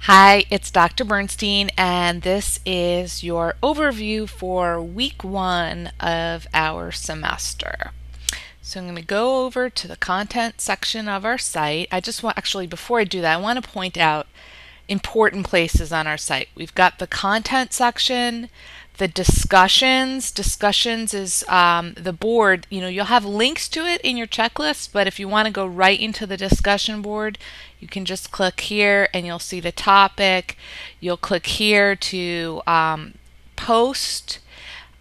Hi, it's Dr. Bernstein, and this is your overview for week 1 of our semester. So I'm going to go over to the content section of our site. Actually, before I do that, I want to point out important places on our site. We've got the content section, the discussions. Discussions is the board. You'll have links to it in your checklist, but if you want to go right into the discussion board, you can just click here and you'll see the topic. You'll click here to post,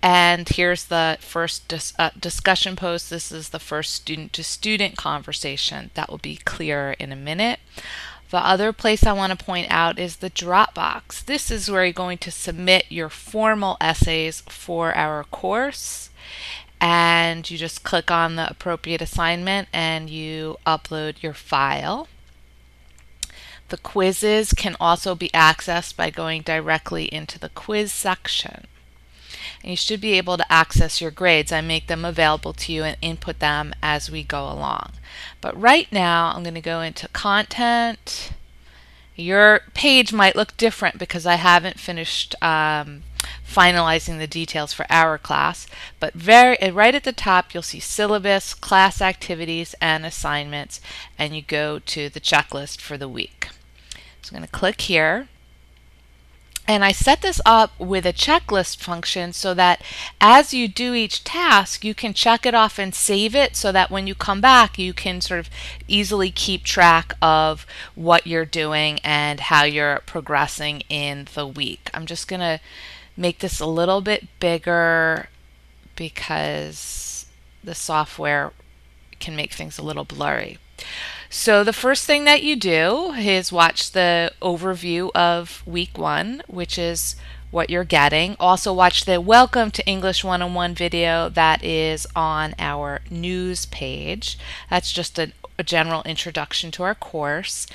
and here's the first discussion post. This is the first student-to-student conversation. That will be clearer in a minute. The other place I want to point out is the Dropbox. This is where you're going to submit your formal essays for our course. And you just click on the appropriate assignment and you upload your file. The quizzes can also be accessed by going directly into the quiz section. And you should be able to access your grades. I make them available to you and input them as we go along. But right now I'm going to go into content. Your page might look different because I haven't finished finalizing the details for our class, but right at the top you'll see syllabus, class activities, and assignments, and you go to the checklist for the week. So I'm going to click here. And I set this up with a checklist function so that as you do each task, you can check it off and save it so that when you come back, you can sort of easily keep track of what you're doing and how you're progressing in the week. I'm just going to make this a little bit bigger because the software can make things a little blurry. So the first thing that you do is watch the overview of week 1, which is what you're getting. Also watch the Welcome to English 101 video that is on our news page. That's just a general introduction to our course.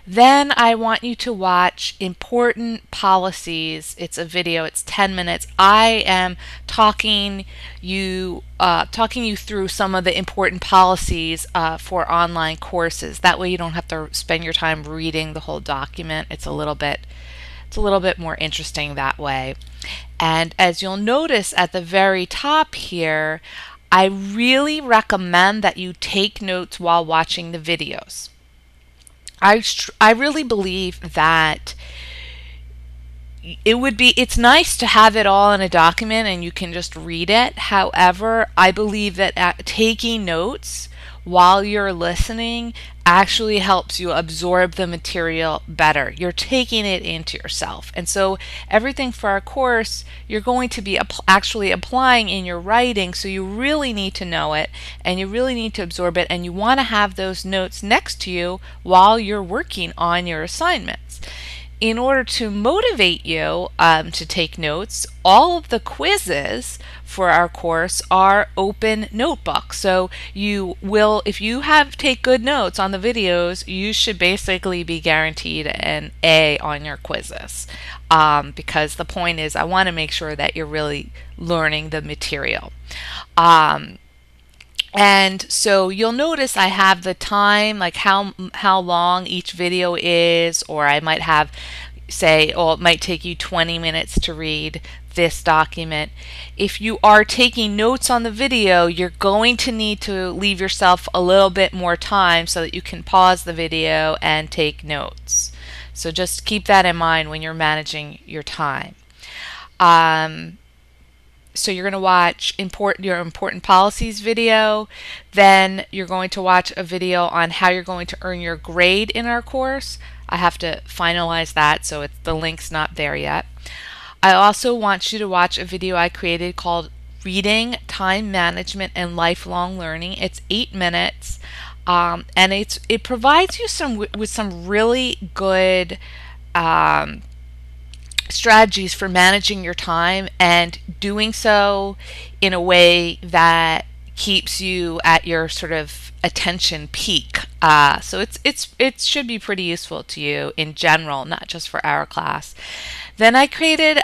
Then I want you to watch Important Policies. It's a video, it's 10 minutes. I am talking you through some of the important policies for online courses. That way you don't have to spend your time reading the whole document. It's a little bit more interesting that way. And as you'll notice at the very top here, I really recommend that you take notes while watching the videos. I really believe that it's nice to have it all in a document and you can just read it. However, I believe that taking notes while you're listening actually helps you absorb the material better. You're taking it into yourself. And so everything for our course, you're going to be actually applying in your writing, so you really need to know it and you really need to absorb it, and you want to have those notes next to you while you're working on your assignments. In order to motivate you to take notes, all of the quizzes for our course are open notebooks. So you will, if you take good notes on the videos, you should basically be guaranteed an A on your quizzes. Because the point is, I want to make sure that you're really learning the material. And so you'll notice I have the time, like how long each video is, or I might have, say, oh, it might take you 20 minutes to read this document. If you are taking notes on the video, you're going to need to leave yourself a little bit more time so that you can pause the video and take notes. So just keep that in mind when you're managing your time. So you're going to watch your important policies video, then you're going to watch a video on how you're going to earn your grade in our course. I have to finalize that, so the link's not there yet. I also want you to watch a video I created called Reading, Time Management, and Lifelong Learning. It's 8 minutes, and it provides you with some really good strategies for managing your time and doing so in a way that keeps you at your sort of attention peak. So it should be pretty useful to you in general, not just for our class. Then I created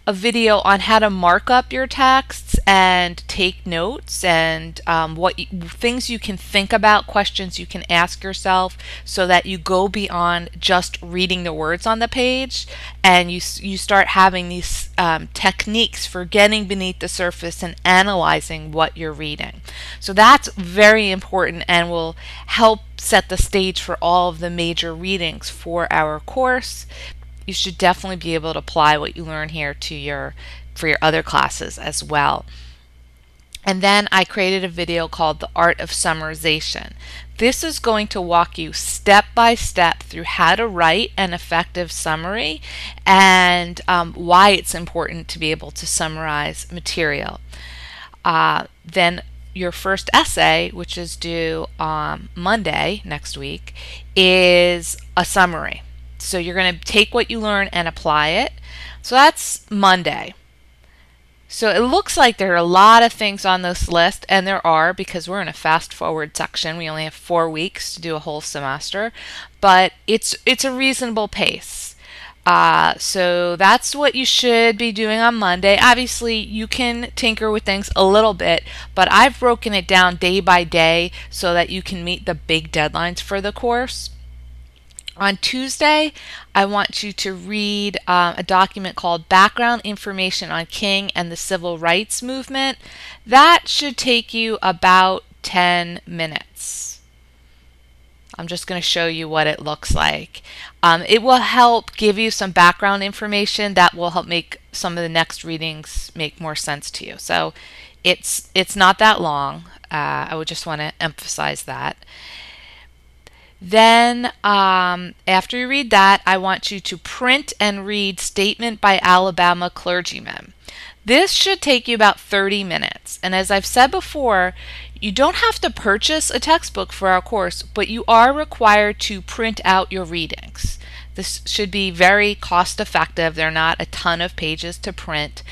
a video on how to mark up your texts and take notes, and things you can think about, questions you can ask yourself, so that you go beyond just reading the words on the page, and you start having these techniques for getting beneath the surface and analyzing what you're reading. So that's very important and will help set the stage for all of the major readings for our course. You should definitely be able to apply what you learn here to for your other classes as well. And then I created a video called The Art of Summarization. This is going to walk you step by step through how to write an effective summary and why it's important to be able to summarize material. Then your first essay, which is due on Monday next week, is a summary. So you're going to take what you learn and apply it. So that's Monday. So it looks like there are a lot of things on this list, and there are, because we're in a fast forward section. We only have 4 weeks to do a whole semester, but it's a reasonable pace. So that's what you should be doing on Monday. Obviously, you can tinker with things a little bit, but I've broken it down day by day so that you can meet the big deadlines for the course. On Tuesday, I want you to read a document called Background Information on King and the Civil Rights Movement. That should take you about 10 minutes. I'm just going to show you what it looks like. It will help give you some background information that will help make some of the next readings make more sense to you. So it's not that long. I would just want to emphasize that. Then after you read that, I want you to print and read Statement by Alabama Clergymen. This should take you about 30 minutes. And as I've said before, you don't have to purchase a textbook for our course, but you are required to print out your readings. This should be very cost effective. They're not a ton of pages to print.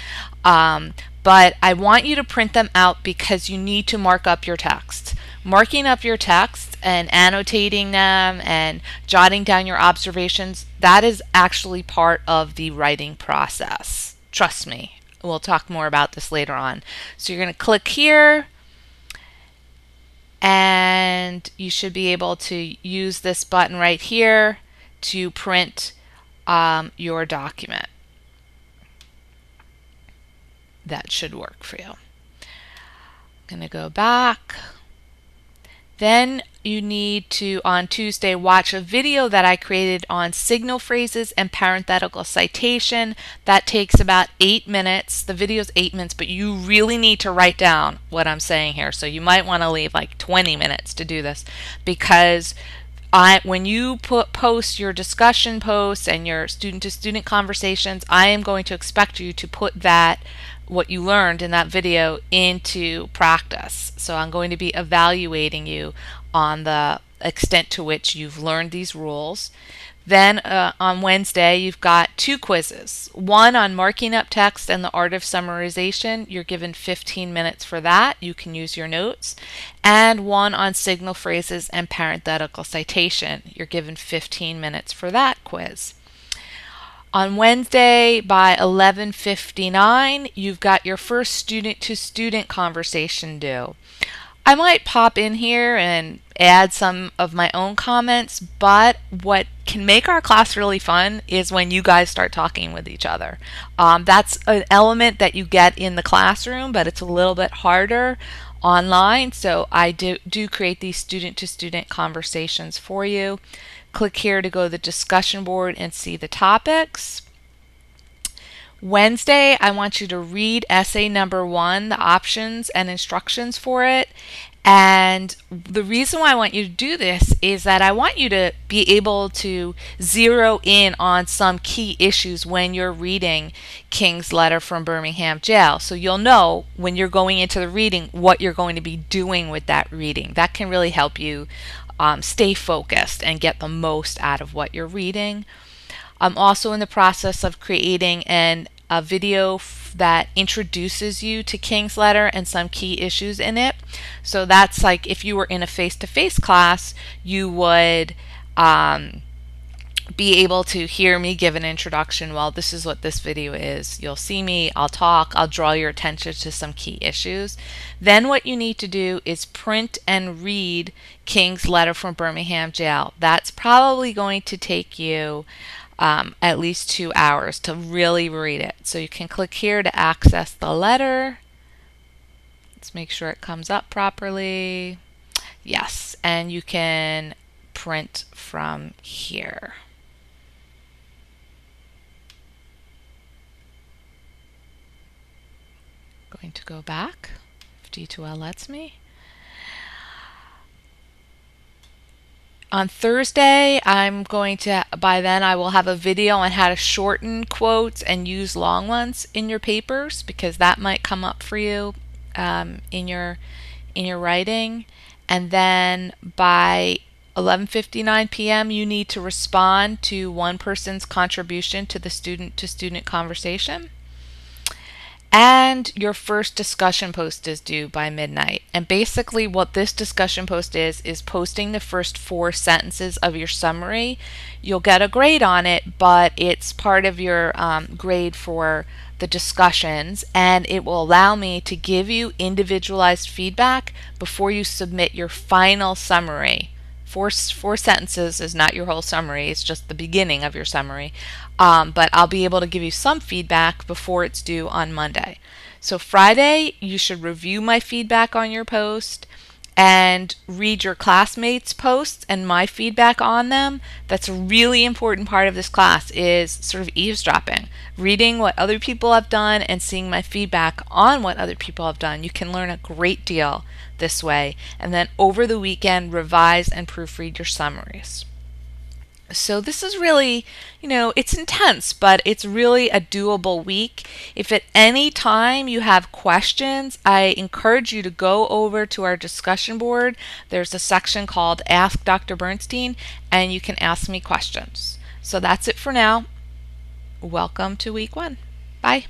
But I want you to print them out because you need to mark up your text. Marking up your text and annotating them and jotting down your observations, that is actually part of the writing process. Trust me. We'll talk more about this later on. So you're going to click here, and you should be able to use this button right here to print your document. That should work for you. I'm going to go back. Then you need to, on Tuesday, watch a video that I created on signal phrases and parenthetical citation. That takes about 8 minutes. The video is 8 minutes, but you really need to write down what I'm saying here. So you might want to leave like 20 minutes to do this, because when you post your discussion posts and your student-to-student conversations, I am going to expect you to put what you learned in that video into practice. So I'm going to be evaluating you on the extent to which you've learned these rules. Then on Wednesday, you've got 2 quizzes. One on marking up text and the art of summarization. You're given 15 minutes for that. You can use your notes. And one on signal phrases and parenthetical citation. You're given 15 minutes for that quiz. On Wednesday by 11:59, you've got your first student-to-student conversation due. I might pop in here and add some of my own comments, but what can make our class really fun is when you guys start talking with each other. That's an element that you get in the classroom, but it's a little bit harder online, so I do create these student-to-student conversations for you. Click here to go to the discussion board and see the topics. Wednesday, I want you to read essay number 1, the options and instructions for it. And the reason why I want you to do this is that I want you to be able to zero in on some key issues when you're reading King's letter from Birmingham jail. So you'll know when you're going into the reading what you're going to be doing with that reading. That can really help you stay focused and get the most out of what you're reading. I'm also in the process of creating a video that introduces you to King's letter and some key issues in it. So that's like if you were in a face-to-face class, you would be able to hear me give an introduction. Well, this is what this video is. You'll see me, I'll talk, I'll draw your attention to some key issues. Then what you need to do is print and read King's letter from Birmingham jail. That's probably going to take you at least 2 hours to really read it. So you can click here to access the letter. Let's make sure it comes up properly. Yes, and you can print from here. Going to go back if D2L lets me. On Thursday, I'm going to, by then I will have a video on how to shorten quotes and use long ones in your papers, because that might come up for you in your writing. And then by 11:59 p.m. you need to respond to one person's contribution to the student-to-student conversation. And your first discussion post is due by midnight. And basically what this discussion post is posting the first 4 sentences of your summary. You'll get a grade on it, but it's part of your grade for the discussions, and it will allow me to give you individualized feedback before you submit your final summary. Four sentences is not your whole summary, it's just the beginning of your summary. But I'll be able to give you some feedback before it's due on Monday. So Friday, you should review my feedback on your post and read your classmates' posts and my feedback on them. That's a really important part of this class, is sort of eavesdropping, reading what other people have done and seeing my feedback on what other people have done. You can learn a great deal this way, and then over the weekend revise and proofread your summaries. So this is really, it's intense, but it's really a doable week. If at any time you have questions, I encourage you to go over to our discussion board. There's a section called Ask Dr. Bernstein, and you can ask me questions. So that's it for now. Welcome to week 1. Bye.